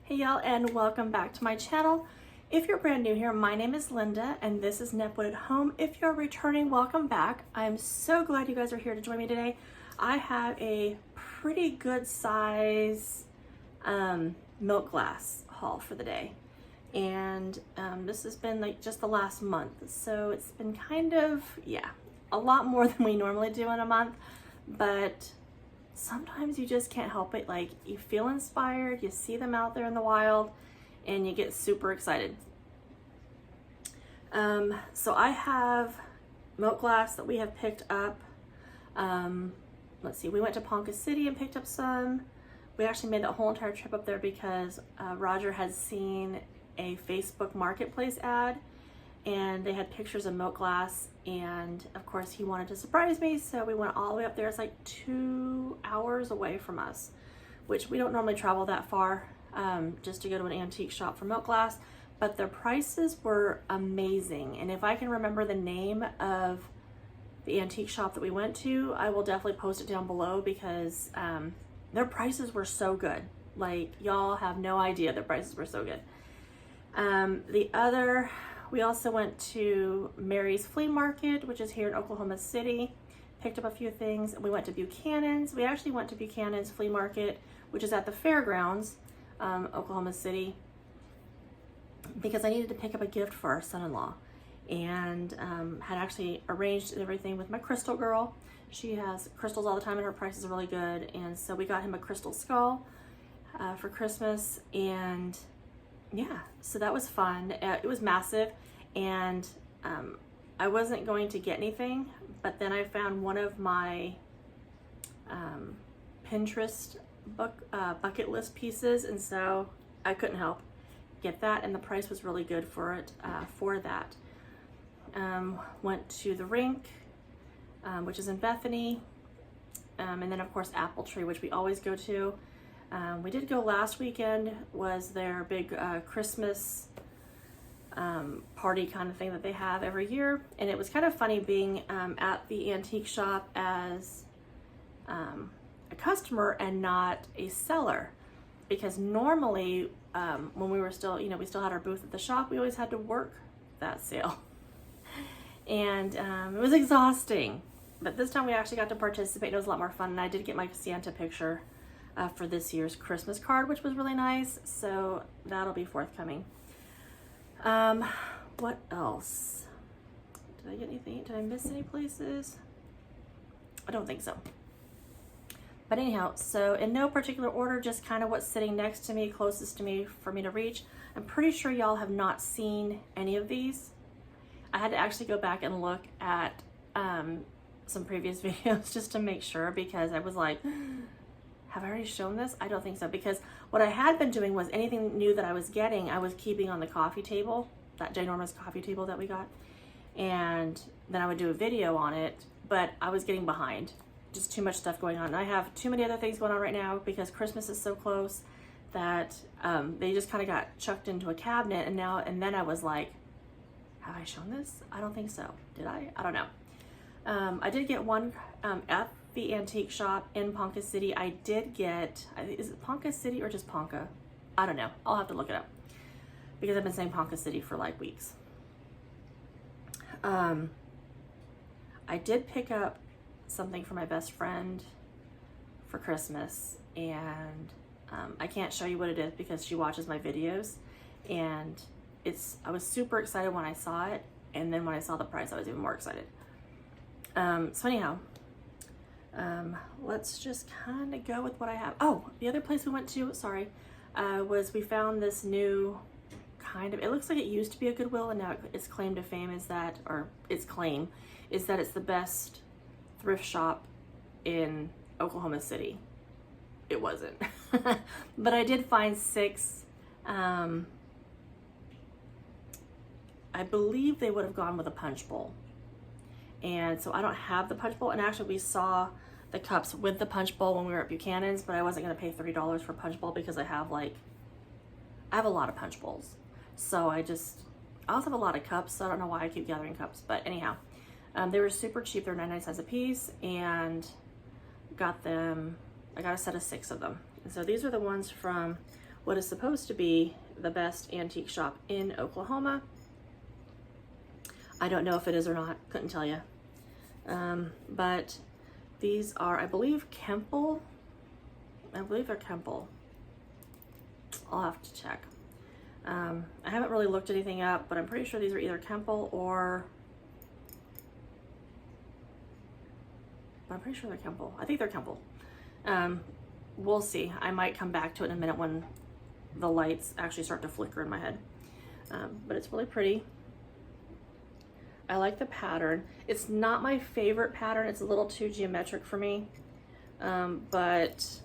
Hey y'all, and welcome back to my channel. If you're brand new here, my name is Linda and this is Nepwood at Home. If you're returning, welcome back. I'm so glad you guys are here to join me today. I have a pretty good size milk glass haul for the day. And this has been like just the last month. So it's been kind of, a lot more than we normally do in a month, but sometimes you just can't help it. Like, you feel inspired, you see them out there in the wild, and you get super excited. So I have milk glass that we have picked up. Let's see, we went to Ponca City and picked up some. We actually made that whole entire trip up there because Roger had seen a Facebook Marketplace ad, and they had pictures of milk glass, and of course he wanted to surprise me, so we went all the way up there. It's like 2 hours away from us, which we don't normally travel that far just to go to an antique shop for milk glass, but their prices were amazing. And if I can remember the name of the antique shop that we went to, I will definitely post it down below because their prices were so good. Like, y'all have no idea, their prices were so good. We also went to Mary's Flea Market, which is here in Oklahoma City, picked up a few things. We went to Buchanan's. We actually went to Buchanan's Flea Market, which is at the fairgrounds, Oklahoma City, because I needed to pick up a gift for our son-in-law, and had actually arranged everything with my crystal girl. She has crystals all the time and her price is really good, and so we got him a crystal skull for Christmas, and yeah, so that was fun. It was massive, and I wasn't going to get anything, but then I found one of my Pinterest bucket list pieces, and so I couldn't help get that, and the price was really good for it, for that. Went to the rink, which is in Bethany, and then of course Apple Tree, which we always go to. We did go last weekend, was their big Christmas party kind of thing that they have every year, and it was kind of funny being at the antique shop as a customer and not a seller, because normally when we were still, we still had our booth at the shop, we always had to work that sale, and it was exhausting, but this time we actually got to participate. It was a lot more fun, and I did get my Santa picture for this year's Christmas card, which was really nice, so that'll be forthcoming. What else? Did I get anything? Did I miss any places? I don't think so. But anyhow, so in no particular order, just kind of what's sitting next to me, closest to me for me to reach. I'm pretty sure y'all have not seen any of these. I had to actually go back and look at some previous videos just to make sure, because I was like, have I already shown this? I don't think so, because what I had been doing was anything new that I was getting, I was keeping on the coffee table, that ginormous coffee table that we got, and then I would do a video on it, but I was getting behind. Just too much stuff going on. And I have too many other things going on right now because Christmas is so close that they just kind of got chucked into a cabinet, and then I was like, have I shown this? I don't think so. Did I? I don't know. I did get one at the antique shop in Ponca City. I did get, is it Ponca City or just Ponca? I don't know. I'll have to look it up because I've been saying Ponca City for like weeks. I did pick up something for my best friend for Christmas, and I can't show you what it is because she watches my videos, and I was super excited when I saw it, and then when I saw the price I was even more excited. So anyhow, let's just kind of go with what I have. Oh, the other place we went to, was we found this new kind of, it looks like it used to be a Goodwill, and now its claim to fame is that, or its claim is that it's the best thrift shop in Oklahoma City. It wasn't. But I did find 6, I believe they would have gone with a punch bowl. And so I don't have the punch bowl, and actually we saw the cups with the punch bowl when we were at Buchanan's, but I wasn't going to pay $30 for a punch bowl because I have a lot of punch bowls. So I also have a lot of cups, so I don't know why I keep gathering cups, but anyhow, they were super cheap. They're 99 cents a piece, and I got a set of 6 of them. And so these are the ones from what is supposed to be the best antique shop in Oklahoma. I don't know if it is or not, couldn't tell you. But these are, I believe, Kemple. I believe they're Kemple. I'll have to check. I haven't really looked anything up, but I'm pretty sure these are either Kemple or, I'm pretty sure they're Kemple. I think they're Kemple. We'll see. I might come back to it in a minute when the lights actually start to flicker in my head. But it's really pretty. I like the pattern. It's not my favorite pattern. It's a little too geometric for me, but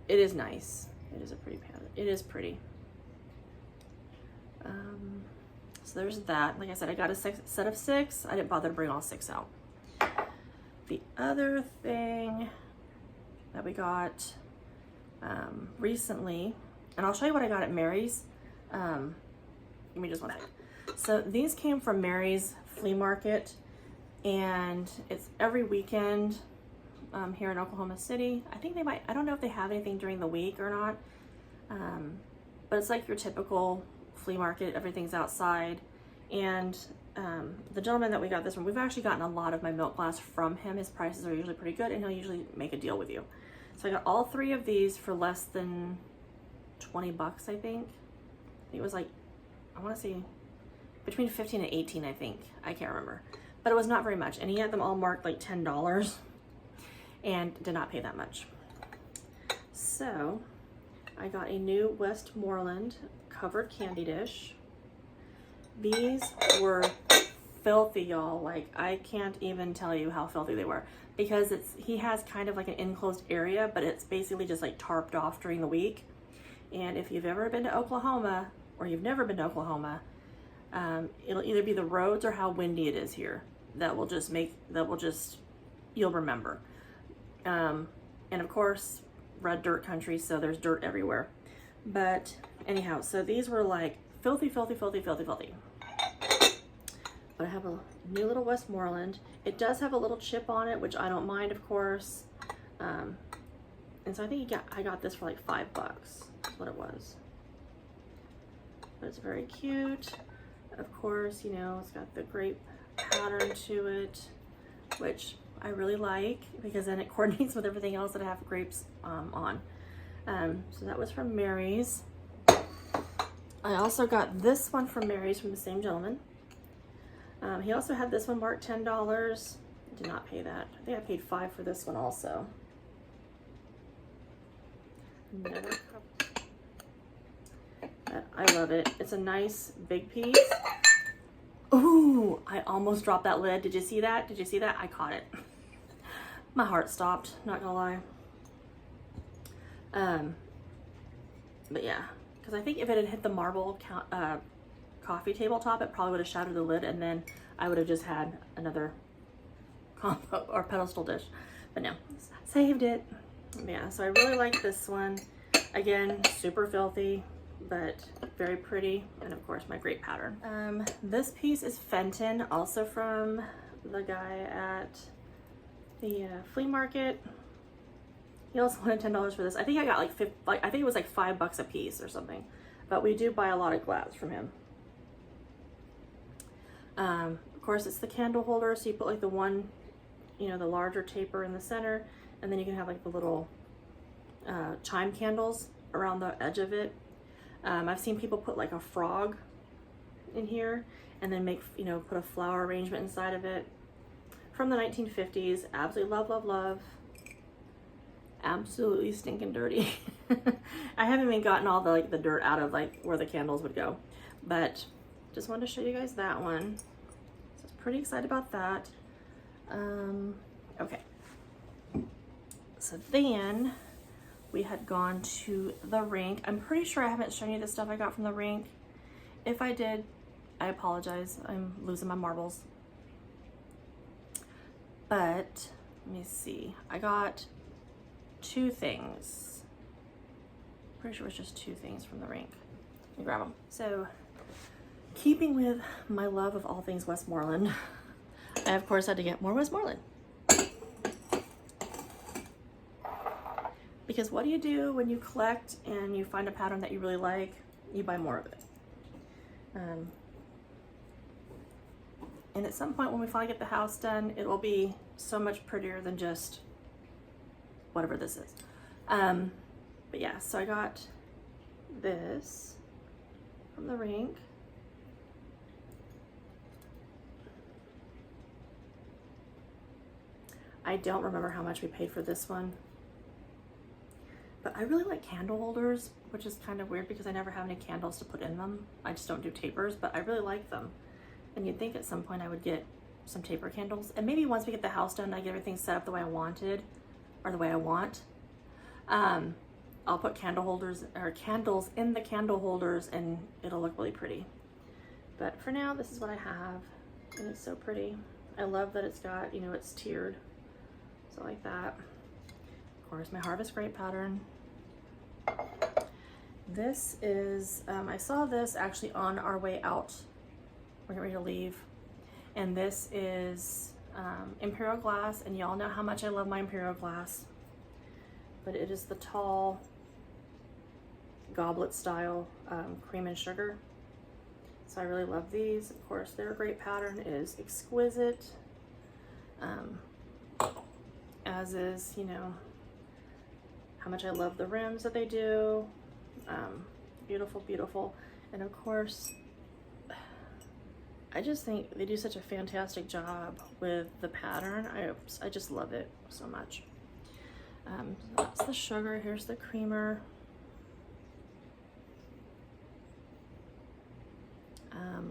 it is nice. It is a pretty pattern. It is pretty. So there's that. Like I said, I got a set of 6. I didn't bother to bring all 6 out. The other thing that we got recently, and I'll show you what I got at Mary's. Give me just one second. So these came from Mary's flea market, and it's every weekend here in Oklahoma City. I think they might, I don't know if they have anything during the week or not, but it's like your typical flea market. Everything's outside. And the gentleman that we got this from, we've actually gotten a lot of my milk glass from him. His prices are usually pretty good, and he'll usually make a deal with you. So I got all 3 of these for less than 20 bucks, I think. It was like, I want to say between 15 and 18, I think. I can't remember. But it was not very much. And he had them all marked like $10 and did not pay that much. So I got a new Westmoreland covered candy dish. These were filthy, y'all. Like, I can't even tell you how filthy they were, because he has kind of like an enclosed area, but it's basically just like tarped off during the week. And if you've ever been to Oklahoma, or you've never been to Oklahoma, it'll either be the roads or how windy it is here that will just you'll remember. And of course, red dirt country, so there's dirt everywhere. But anyhow, so these were like filthy, filthy, filthy, filthy, filthy. But I have a new little Westmoreland. It does have a little chip on it, which I don't mind, of course. And so I think I got this for like $5. That's what it was. But it's very cute. Of course, you know, it's got the grape pattern to it, which I really like, because then it coordinates with everything else that I have grapes on. So that was from Mary's. I also got this one from Mary's from the same gentleman. He also had this one marked $10. Did not pay that. I think I paid $5 for this one also. Never. I love it. It's a nice big piece. Ooh, I almost dropped that lid. Did you see that? Did you see that? I caught it. My heart stopped, not gonna lie. But yeah, because I think if it had hit the marble coffee table top, it probably would have shattered the lid, and then I would have just had another combo or pedestal dish. But no, saved it. Yeah, so I really like this one. Again, super filthy, but very pretty, and of course my great pattern. This piece is Fenton, also from the guy at the flea market. He also wanted $10 for this. I think I got like I think it was like $5 a piece or something. But we do buy a lot of glass from him. Of course, it's the candle holder, so you put like the one, you know, the larger taper in the center, and then you can have like the little chime candles around the edge of it. I've seen people put like a frog in here and then make, you know, put a flower arrangement inside of it. From the 1950s, absolutely love, love, love. Absolutely stinking dirty. I haven't even gotten all the the dirt out of like where the candles would go, but just wanted to show you guys that one. So I was pretty excited about that. Okay. So then we had gone to the rink. I'm pretty sure I haven't shown you the stuff I got from the rink. If I did, I apologize. I'm losing my marbles. But let me see. I got 2 things. Pretty sure it was just 2 things from the rink. Let me grab them. So, keeping with my love of all things Westmoreland, I of course had to get more Westmoreland. Because what do you do when you collect and you find a pattern that you really like? You buy more of it. And at some point when we finally get the house done, it will be so much prettier than just whatever this is. But yeah, so I got this from the rink. I don't remember how much we paid for this one, but I really like candle holders, which is kind of weird because I never have any candles to put in them. I just don't do tapers, but I really like them. And you'd think at some point I would get some taper candles, and maybe once we get the house done, I get everything set up the way I wanted, or the way I want. I'll put candle holders or candles in the candle holders, and it'll look really pretty. But for now, this is what I have, and it's so pretty. I love that it's got, you know, it's tiered, so like that. Of course, my harvest grape pattern. This is, I saw this actually on our way out. We're getting ready to leave. And this is Imperial glass, and y'all know how much I love my Imperial glass. But it is the tall goblet style cream and sugar. So I really love these. Of course, their grape pattern is exquisite. As is, you know, how much I love the rims that they do. Beautiful, beautiful. And of course, I just think they do such a fantastic job with the pattern. I just love it so much. That's the sugar. Here's the creamer.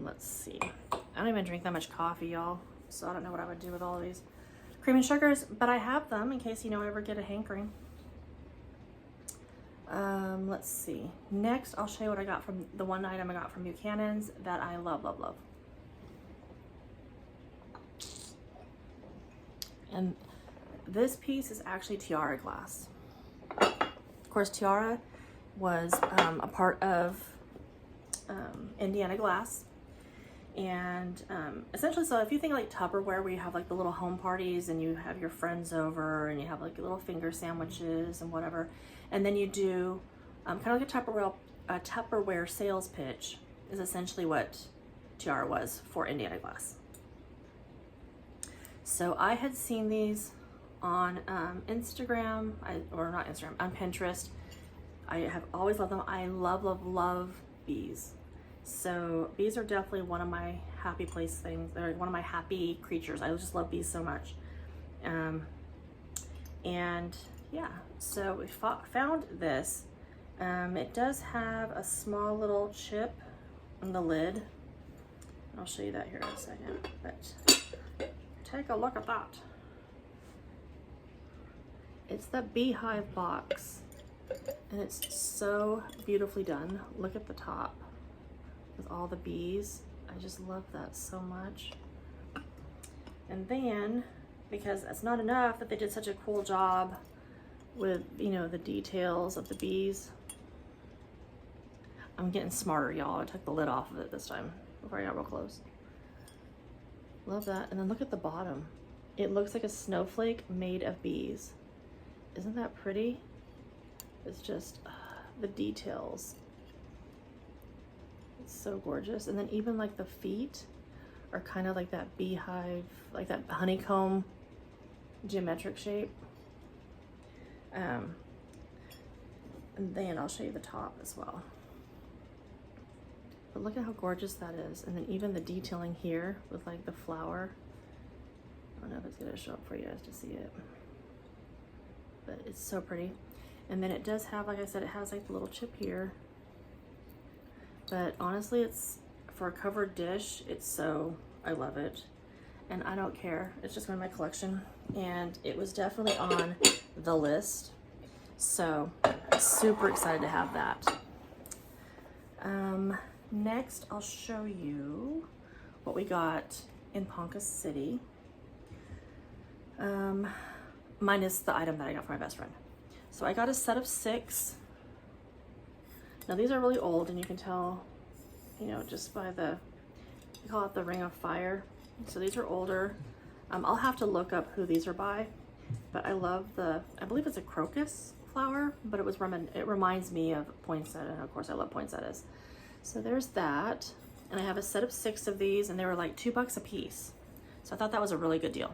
Let's see. I don't even drink that much coffee, y'all, so I don't know what I would do with all of these cream and sugars, but I have them in case, you know, I ever get a hankering. Let's see. Next, I'll show you what I got from the one item I got from Buchanan's that I love, love, love. And this piece is actually Tiara glass. Of course, Tiara was a part of Indiana Glass. And essentially, so if you think like Tupperware, where you have like the little home parties and you have your friends over and you have like little finger sandwiches and whatever, and then you do kind of like a Tupperware sales pitch, is essentially what Tiara was for Indiana Glass. So I had seen these on Instagram, or not Instagram, on Pinterest. I have always loved them. I love, love, love bees. So bees are definitely one of my happy place things. They're one of my happy creatures. I just love bees so much. And yeah, so we found this. It does have a small little chip on the lid. I'll show you that here in a second, but take a look at that. It's the beehive box, and it's so beautifully done. Look at the top with all the bees. I just love that so much. And then, because it's not enough that they did such a cool job with, you know, the details of the bees, I'm getting smarter, y'all. I took the lid off of it this time before I got real close. Love that. And then look at the bottom. It looks like a snowflake made of bees. Isn't that pretty? It's just the details. It's so gorgeous. And then even like the feet are kind of like that beehive, like that honeycomb geometric shape. And then I'll show you the top as well. But look at how gorgeous that is. And then even the detailing here with like the flower. I don't know if it's gonna show up for you guys to see it, but it's so pretty. And then it does have, like I said, it has like the little chip here. But honestly, it's for a covered dish. It's so, I love it. And I don't care. It's just going in my collection. And it was definitely on the list. So super excited to have that. Next, I'll show you what we got in Ponca City. Minus the item that I got for my best friend. So I got a set of 6. Now these are really old, and you can tell, you know, just by the, we call it the Ring of Fire. So these are older. I'll have to look up who these are by, but I love the, I believe it's a crocus flower, but it reminds me of poinsettia, and of course I love poinsettias. So there's that, and I have a set of 6 of these, and they were like $2 a piece. So I thought that was a really good deal.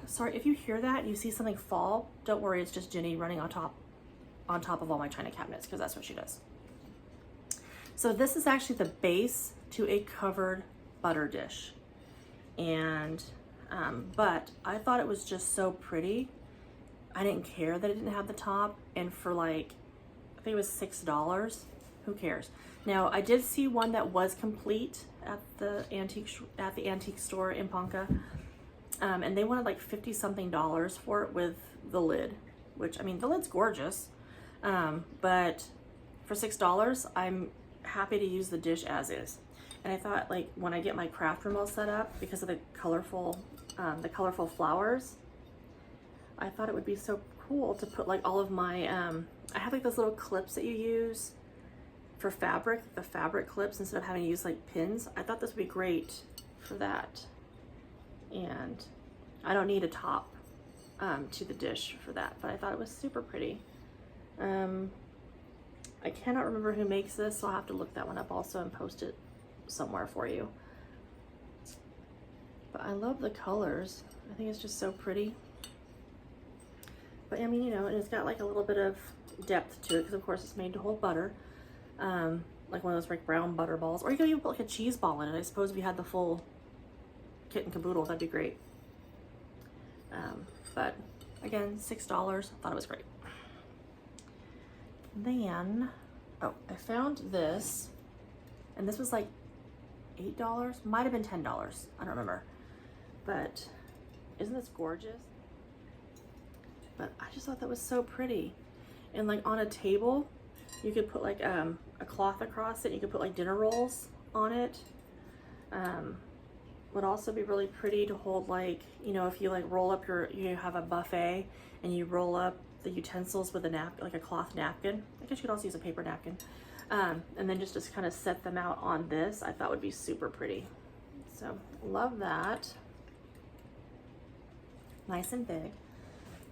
Sorry if you hear that and you see something fall, don't worry, it's just Jenny running on top of all my china cabinets, because that's what she does. So this is actually the base to a covered butter dish. And, but I thought it was just so pretty. I didn't care that it didn't have the top, and for like, I think it was $6, who cares? Now, I did see one that was complete at the antique store in Ponca. And they wanted like $50-something for it with the lid, which, I mean, the lid's gorgeous. But for $6, I'm happy to use the dish as is. And I thought, like, when I get my craft room all set up, because of the colorful flowers, I thought it would be so cool to put like all of my, I have like those little clips that you use for fabric, the fabric clips, instead of having to use like pins. I thought this would be great for that. And I don't need a top to the dish for that, but I thought it was super pretty. I cannot remember who makes this, so I'll have to look that one up also and post it somewhere for you. But I love the colors. I think it's just so pretty. But I mean, you know, and it's got like a little bit of depth to it, because of course it's made to hold butter. Like one of those like brown butter balls, or you could even put like a cheese ball in it. I suppose if you had the full kit and caboodle, that'd be great. But again, $6, I thought it was great. Then, oh, I found this, and this was like $8, might have been $10, I don't remember. But isn't this gorgeous? But I just thought that was so pretty. And like on a table, you could put like a cloth across it. You could put like dinner rolls on it. Would also be really pretty to hold, like, you know, if you like roll up you have a buffet and you roll up the utensils with a like a cloth napkin. I guess you could also use a paper napkin. And then just kind of set them out on this, I thought would be super pretty. So love that. Nice and big.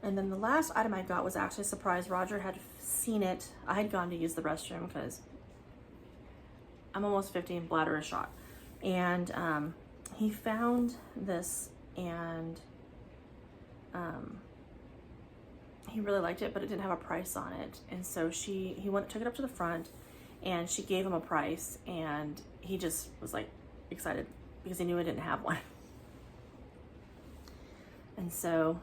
And then the last item I got was actually a surprise. Roger had seen it. I had gone to use the restroom because I'm almost 50 and bladder is shot. And he found this, and he really liked it, but it didn't have a price on it. And so he took it up to the front, and she gave him a price, and he just was like excited because he knew I didn't have one. And so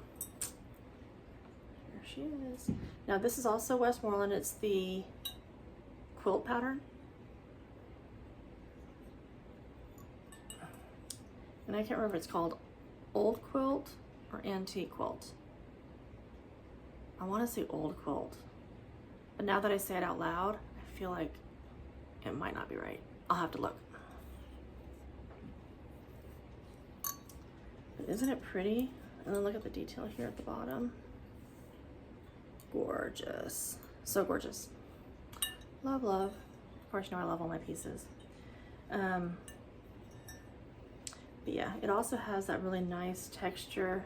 here she is. Now this is also Westmoreland. It's the quilt pattern. And I can't remember if it's called old quilt or antique quilt. I want to say old quilt. But now that I say it out loud, I feel like it might not be right. I'll have to look. But isn't it pretty? And then look at the detail here at the bottom. Gorgeous. So gorgeous. Love, love. Of course, you know I love all my pieces. But yeah, it also has that really nice texture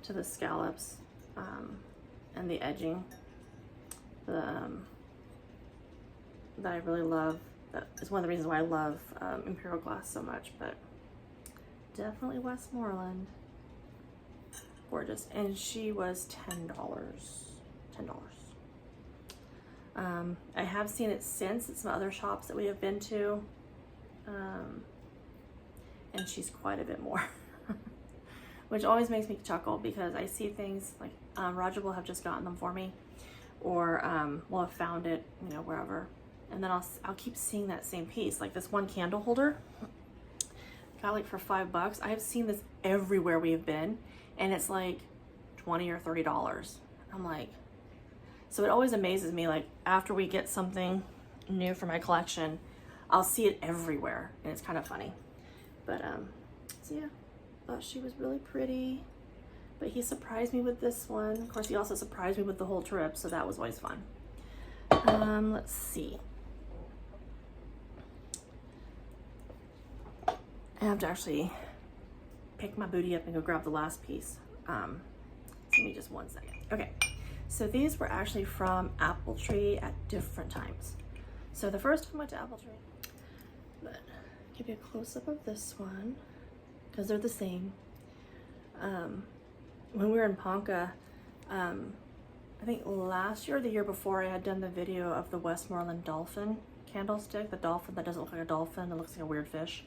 to the scallops and the edging that I really love. That is one of the reasons why I love Imperial Glass so much, but definitely Westmoreland. Gorgeous. And she was $10. I have seen it since at some other shops that we have been to. And she's quite a bit more, which always makes me chuckle because I see things like Roger will have just gotten them for me, or will have found it, you know, wherever, and then I'll keep seeing that same piece. Like this one candle holder, got like for $5. I have seen this everywhere we have been, and it's like $20 or $30. I'm like, so it always amazes me. Like after we get something new for my collection, I'll see it everywhere, and it's kind of funny. But so yeah, thought she was really pretty. But he surprised me with this one. Of course, he also surprised me with the whole trip, so that was always fun. Let's see. I have to actually pick my booty up and go grab the last piece. Give me just 1 second. Okay, so these were actually from Apple Tree at different times. So the first one went to Apple Tree, but give you a close-up of this one because they're the same. When we were in Ponca, I think last year or the year before, I had done the video of the Westmoreland dolphin candlestick, the dolphin that doesn't look like a dolphin, it looks like a weird fish.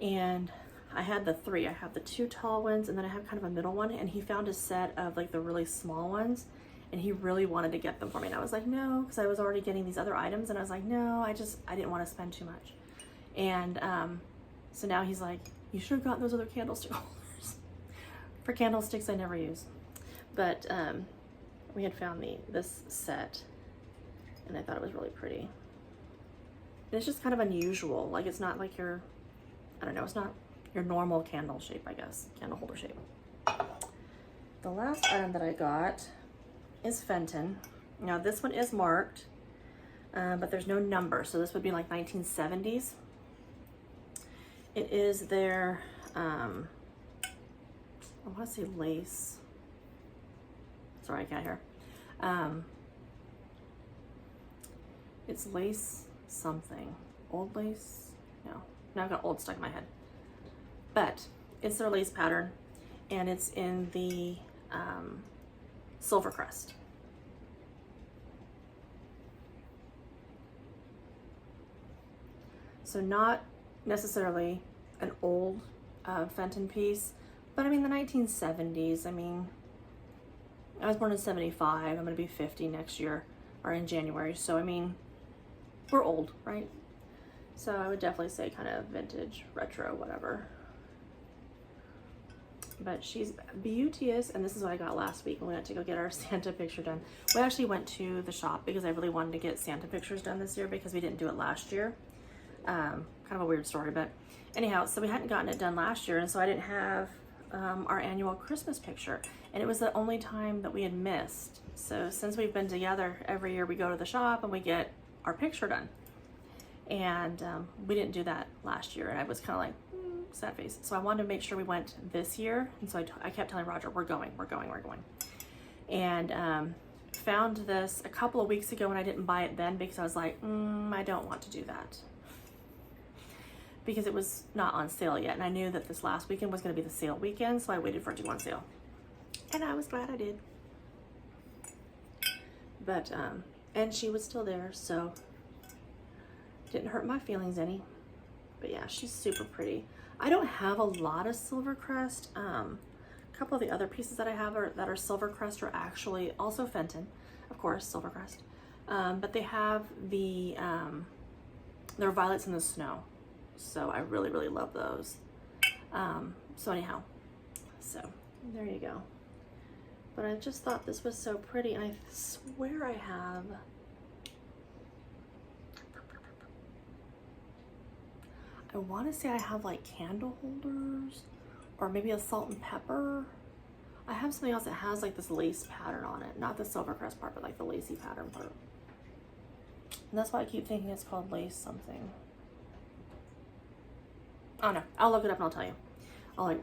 And I had the 3. I have the 2 tall ones, and then I have kind of a middle one, and he found a set of like the really small ones, and he really wanted to get them for me. And I was like, no, because I was already getting these other items, and I was like, no, I didn't want to spend too much. And so now he's like, you should have gotten those other candlestick holders. For candlesticks I never use. But we had found this set, and I thought it was really pretty. And it's just kind of unusual. Like, it's not like your, I don't know, it's not your normal candle shape, I guess, candle holder shape. The last item that I got is Fenton. Now this one is marked, but there's no number, so this would be like 1970s. It is their, I want to say lace. Sorry, I can't hear. It's lace something. Old lace? No. Now I've got old stuck in my head. But it's their lace pattern, and it's in the silver crest. So not necessarily an old Fenton piece, but I mean the 1970s. I mean, I was born in 75. I'm gonna be 50 next year, or in January. So I mean, we're old, right? So I would definitely say kind of vintage, retro, whatever. But she's beauteous, and this is what I got last week when we went to go get our Santa picture done. We actually went to the shop because I really wanted to get Santa pictures done this year because we didn't do it last year. Kind of a weird story, but anyhow, so we hadn't gotten it done last year, and so I didn't have our annual Christmas picture, and it was the only time that we had missed. So since we've been together, every year we go to the shop and we get our picture done, and we didn't do that last year, and I was kind of like, sad face. So I wanted to make sure we went this year, and so I kept telling Roger, we're going. And found this a couple of weeks ago, and I didn't buy it then because I was like, I don't want to do that, because it was not on sale yet, and I knew that this last weekend was going to be the sale weekend, so I waited for it to go on sale, and I was glad I did. But and she was still there, so didn't hurt my feelings any. But yeah, she's super pretty. I don't have a lot of Silvercrest. A couple of the other pieces that I have that are Silvercrest are actually also Fenton, of course, Silvercrest. But they have the they're Violets in the Snow, so I really, really love those. So anyhow, so there you go. But I just thought this was so pretty, and I swear I have. I want to say I have like candle holders, or maybe a salt and pepper. I have something else that has like this lace pattern on it, not the Silvercrest part, but like the lacy pattern part. And that's why I keep thinking it's called lace something. Oh no, I'll look it up and I'll tell you. I'll like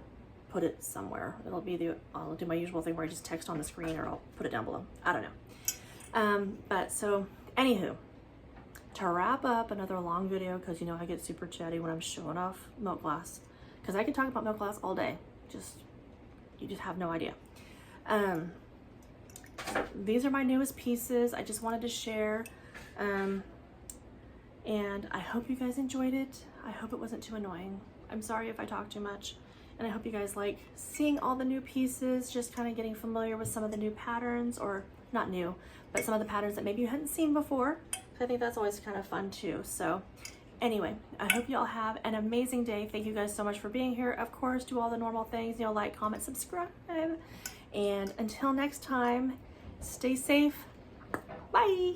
put it somewhere. It'll be I'll do my usual thing where I just text on the screen, or I'll put it down below. I don't know. But so anywho, to wrap up another long video, because you know I get super chatty when I'm showing off milk glass, because I can talk about milk glass all day. You just have no idea. These are my newest pieces. I just wanted to share, and I hope you guys enjoyed it. I hope it wasn't too annoying. I'm sorry if I talk too much, and I hope you guys like seeing all the new pieces, just kind of getting familiar with some of the new patterns, or not new, but some of the patterns that maybe you hadn't seen before. I think that's always kind of fun too. So anyway, I hope you all have an amazing day. Thank you guys so much for being here. Of course, do all the normal things, you know, like, comment, subscribe. And until next time, stay safe. Bye.